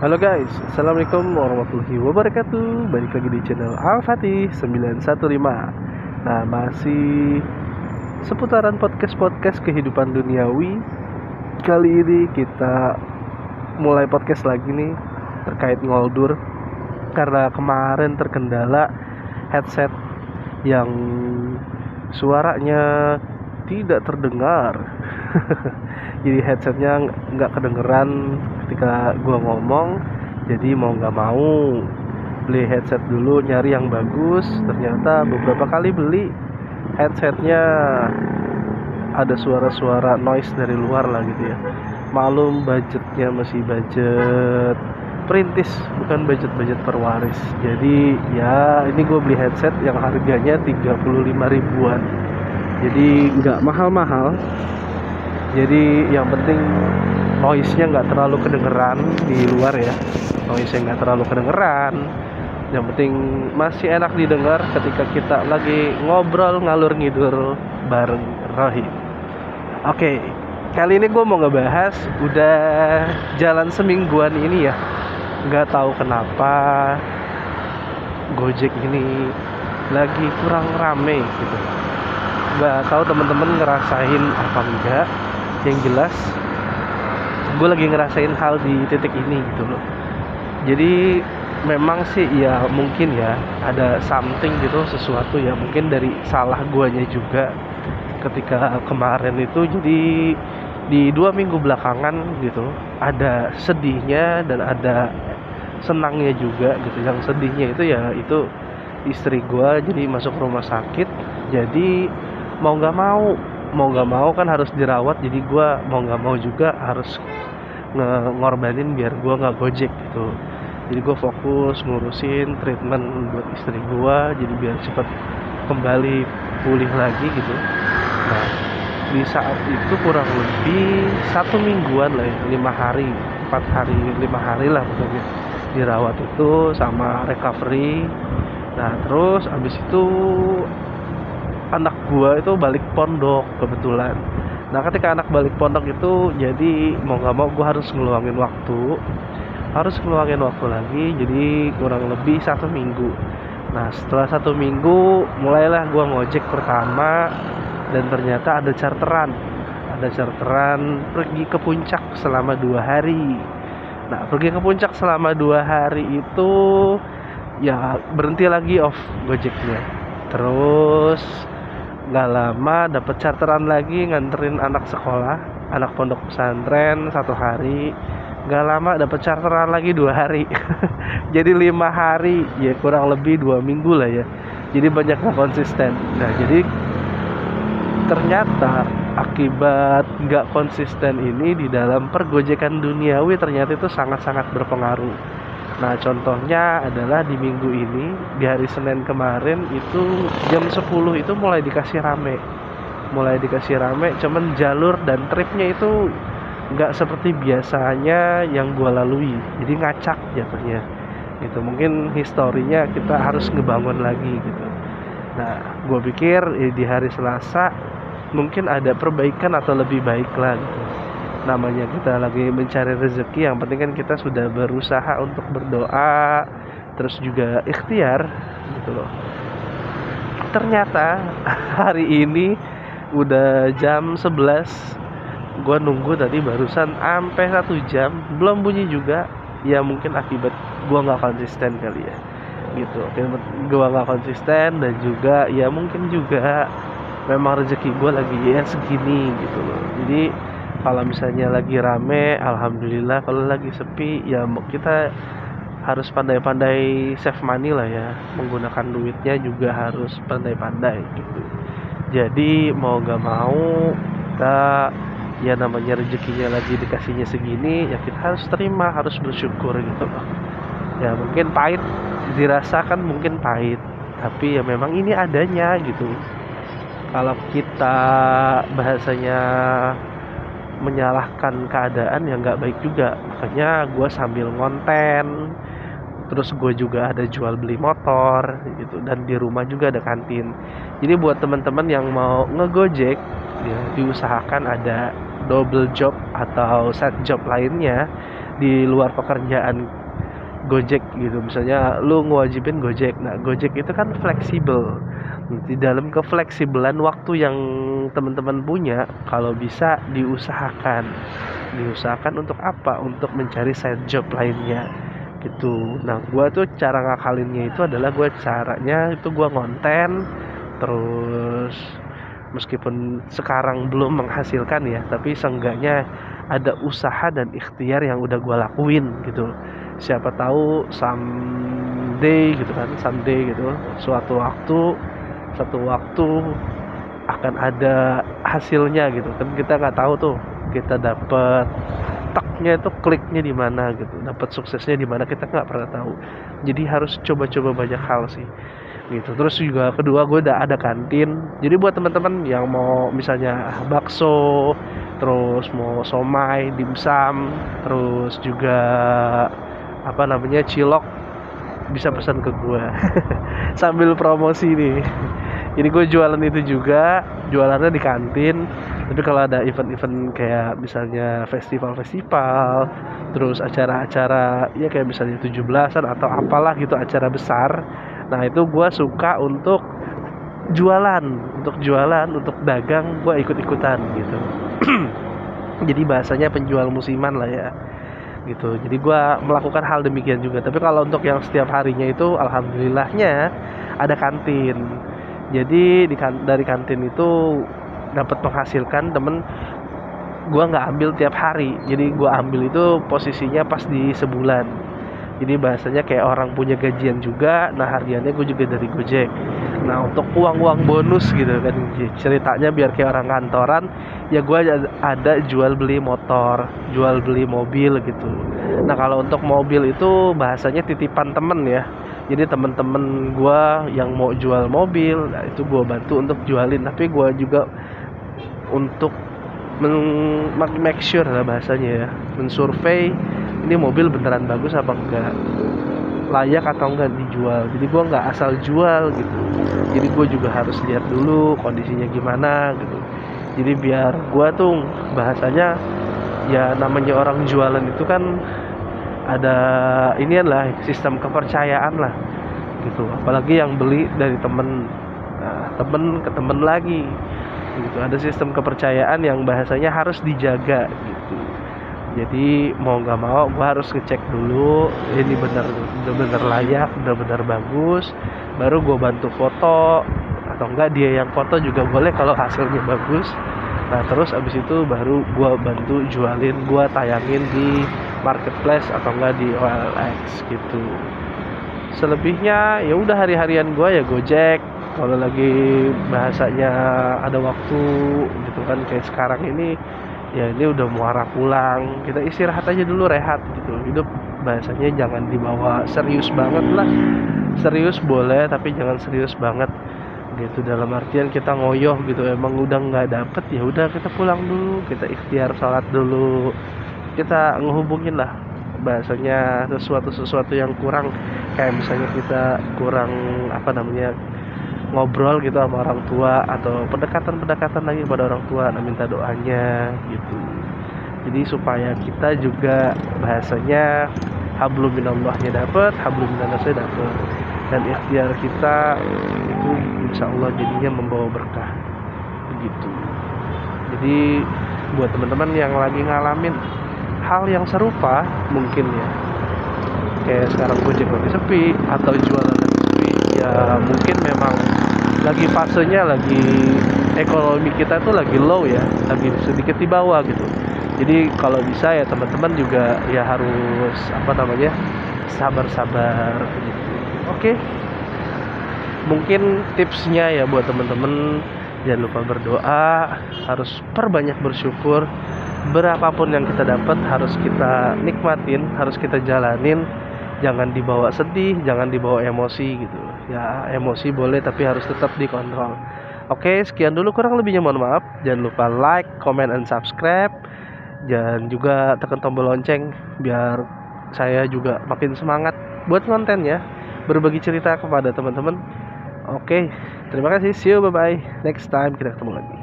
Halo guys, Assalamualaikum warahmatullahi wabarakatuh. Balik lagi di channel Al-Fatih 915. Nah, masih seputaran podcast kehidupan duniawi. Kali ini kita mulai podcast lagi nih terkait ngoldur. Karena kemarin terkendala headset yang suaranya tidak terdengar. Jadi headsetnya nggak kedengeran ketika gua ngomong. Jadi mau nggak mau beli headset dulu, nyari yang bagus. Ternyata beberapa kali beli headsetnya ada suara-suara noise dari luar lah gitu ya. Maklum budgetnya masih budget perintis, bukan budget perwaris. Jadi ya ini gue beli headset yang harganya 35 ribuan. Jadi nggak mahal-mahal. Jadi yang penting noise-nya nggak terlalu kedengeran di luar ya. Noise-nya nggak terlalu kedengeran. Yang penting masih enak didengar ketika kita lagi ngobrol ngalur ngidur bareng Rohim. Oke, kali ini gue mau ngebahas udah jalan semingguan ini ya. Nggak tahu kenapa Gojek ini lagi kurang rame gitu. Nggak tahu teman-teman ngerasain apa enggak. Yang jelas gue lagi ngerasain hal di titik ini gitu loh. Jadi memang sih ya mungkin ya ada something gitu, sesuatu ya mungkin dari salah guanya juga ketika kemarin itu. Jadi di 2 minggu belakangan gitu ada sedihnya dan ada senangnya juga gitu. Yang sedihnya itu ya itu istri gue jadi masuk rumah sakit. Jadi mau nggak mau kan harus dirawat. Jadi gue mau nggak mau juga harus ngorbanin biar gue nggak Gojek gitu. Jadi gue fokus ngurusin treatment buat istri gue, jadi biar cepat kembali pulih lagi gitu. Nah, di saat itu kurang lebih 1 mingguan lah ya, 5 hari 4 hari 5 hari lah pokoknya dirawat itu sama recovery. Nah terus abis itu anak gua itu balik pondok kebetulan. Nah ketika anak balik pondok itu jadi mau nggak mau gua harus ngeluangin waktu lagi. Jadi kurang lebih 1 minggu. Nah setelah 1 minggu mulailah gua ngojek pertama. Dan ternyata ada charteran pergi ke puncak selama 2 hari. Nah pergi ke puncak selama 2 hari itu ya berhenti lagi off Gojeknya. Terus nggak lama dapet charteran lagi nganterin anak sekolah, anak pondok pesantren 1 hari. Nggak lama dapet charteran lagi 2 hari. Jadi 5 hari ya, kurang lebih 2 minggu lah ya. Jadi banyak nggak konsisten. Nah jadi ternyata akibat nggak konsisten ini di dalam pergojekan duniawi ternyata itu sangat-sangat berpengaruh. Nah contohnya adalah di minggu ini, di hari Senin kemarin itu jam 10 itu mulai dikasih rame. Cuman jalur dan tripnya itu nggak seperti biasanya yang gua lalui. Jadi ngacak jatuhnya. Itu mungkin historinya kita harus ngebangun lagi gitu. Nah gua pikir di hari Selasa mungkin ada perbaikan atau lebih baik lah gitu. Namanya kita lagi mencari rezeki, yang penting kan kita sudah berusaha untuk berdoa, terus juga ikhtiar gitu loh. Ternyata hari ini udah jam 11, gue nunggu tadi barusan sampai 1 jam belum bunyi juga. Ya mungkin akibat gue nggak konsisten kali ya gitu. Gue nggak konsisten dan juga ya mungkin juga memang rezeki gue lagi ya segini gitu loh. Jadi kalau misalnya lagi rame alhamdulillah, kalau lagi sepi ya kita harus pandai-pandai save money lah ya, menggunakan duitnya juga harus pandai-pandai gitu. Jadi mau gak mau kita ya namanya rezekinya lagi dikasihnya segini ya kita harus terima, harus bersyukur gitu loh. Ya mungkin pahit dirasakan, mungkin pahit, tapi ya memang ini adanya gitu. Kalau kita bahasanya menyalahkan keadaan ya nggak baik juga. Makanya gue sambil ngonten, terus gue juga ada jual beli motor gitu, dan di rumah juga ada kantin. Jadi buat teman-teman yang mau ngegojek ya diusahakan ada double job atau side job lainnya di luar pekerjaan Gojek gitu. Misalnya lu ngewajibin Gojek. Nah, Gojek itu kan fleksibel. Di dalam kefleksibelan waktu yang teman-teman punya, kalau bisa diusahakan. Diusahakan untuk apa? Untuk mencari side job lainnya gitu. Nah, gua tuh cara ngakalinnya itu adalah caranya itu gua ngonten terus meskipun sekarang belum menghasilkan ya, tapi seenggaknya ada usaha dan ikhtiar yang udah gue lakuin gitu. Siapa tahu someday gitu kan, someday gitu, satu waktu akan ada hasilnya gitu kan. Kita nggak tahu tuh kita dapet teknya itu, kliknya di mana gitu, dapat suksesnya di mana, kita nggak pernah tahu. Jadi harus coba-coba banyak hal sih gitu. Terus juga kedua, gue udah ada kantin. Jadi buat teman-teman yang mau misalnya bakso, terus mau somai, dimsum, terus juga apa namanya cilok, bisa pesan ke gue sambil promosi nih. Jadi gue jualan itu juga, jualannya di kantin. Tapi kalau ada event-event kayak misalnya festival-festival, terus acara-acara ya kayak misalnya 17-an atau apalah gitu, acara besar. Nah, itu gue suka untuk jualan, untuk dagang, gue ikut-ikutan gitu. Jadi bahasanya penjual musiman lah ya gitu. Jadi gue melakukan hal demikian juga. Tapi kalau untuk yang setiap harinya itu alhamdulillahnya ada kantin. Jadi dari kantin itu dapat menghasilkan temen. Gue nggak ambil tiap hari, jadi gue ambil itu posisinya pas di sebulan. Jadi bahasanya kayak orang punya gajian juga. Nah, hariannya gue juga dari Gojek. Nah, untuk uang-uang bonus gitu kan, ceritanya biar kayak orang kantoran, ya gue ada jual beli motor, jual beli mobil gitu. Nah, kalau untuk mobil itu bahasanya titipan temen ya. Jadi temen-temen gue yang mau jual mobil, nah itu gue bantu untuk jualin. Tapi gue juga untuk make sure lah bahasanya ya, mensurvey ini mobil beneran bagus apa enggak, layak atau enggak dijual. Jadi gue nggak asal jual gitu. Jadi gue juga harus lihat dulu kondisinya gimana gitu. Jadi biar gue tuh bahasanya ya, namanya orang jualan itu kan ada ini lah, sistem kepercayaan lah gitu. Apalagi yang beli dari temen, temen ke temen lagi gitu. Ada sistem kepercayaan yang bahasanya harus dijaga gitu. Jadi mau nggak mau gue harus ngecek dulu ini bener layak, bener bagus, baru gue bantu foto, atau enggak dia yang foto juga boleh kalau hasilnya bagus. Nah, terus abis itu baru gue bantu jualin, gue tayangin di marketplace atau enggak di OLX gitu. Selebihnya ya udah hari-harian gue ya Gojek. Kalau lagi bahasanya ada waktu gitu kan, kayak sekarang ini ya ini udah mau arah pulang, kita istirahat aja dulu, rehat gitu. Hidup bahasanya jangan dibawa serius banget lah. Serius boleh tapi jangan serius banget gitu, dalam artian kita ngoyoh gitu. Emang udah nggak dapet, ya udah kita pulang dulu, kita ikhtiar sholat dulu, kita ngehubungin lah bahasanya sesuatu yang kurang. Kayak misalnya kita kurang apa namanya, ngobrol gitu sama orang tua, atau pendekatan lagi pada orang tua, nah minta doanya gitu. Jadi supaya kita juga bahasanya hablum minallahnya dapet, hablum minannasnya dapet, dan ikhtiar kita itu insya Allah jadinya membawa berkah begitu. Jadi buat teman-teman yang lagi ngalamin hal yang serupa mungkin ya, kayak sekarang Gojek lagi sepi atau jualan lagi sepi, ya mungkin memang lagi fasenya, lagi ekonomi kita tuh lagi low ya, lagi sedikit di bawah gitu. Jadi kalau bisa ya teman-teman juga ya harus apa namanya, sabar-sabar gitu. Oke, mungkin tipsnya ya buat teman-teman, jangan lupa berdoa, harus perbanyak bersyukur. Berapapun yang kita dapat harus kita nikmatin, harus kita jalanin. Jangan dibawa sedih, jangan dibawa emosi gitu. Ya emosi boleh tapi harus tetap dikontrol. Oke, sekian dulu, kurang lebihnya mohon maaf. Jangan lupa like, comment, and subscribe. Dan juga tekan tombol lonceng biar saya juga makin semangat buat kontennya, berbagi cerita kepada teman-teman. Oke, terima kasih, see you, bye bye, next time kita ketemu lagi.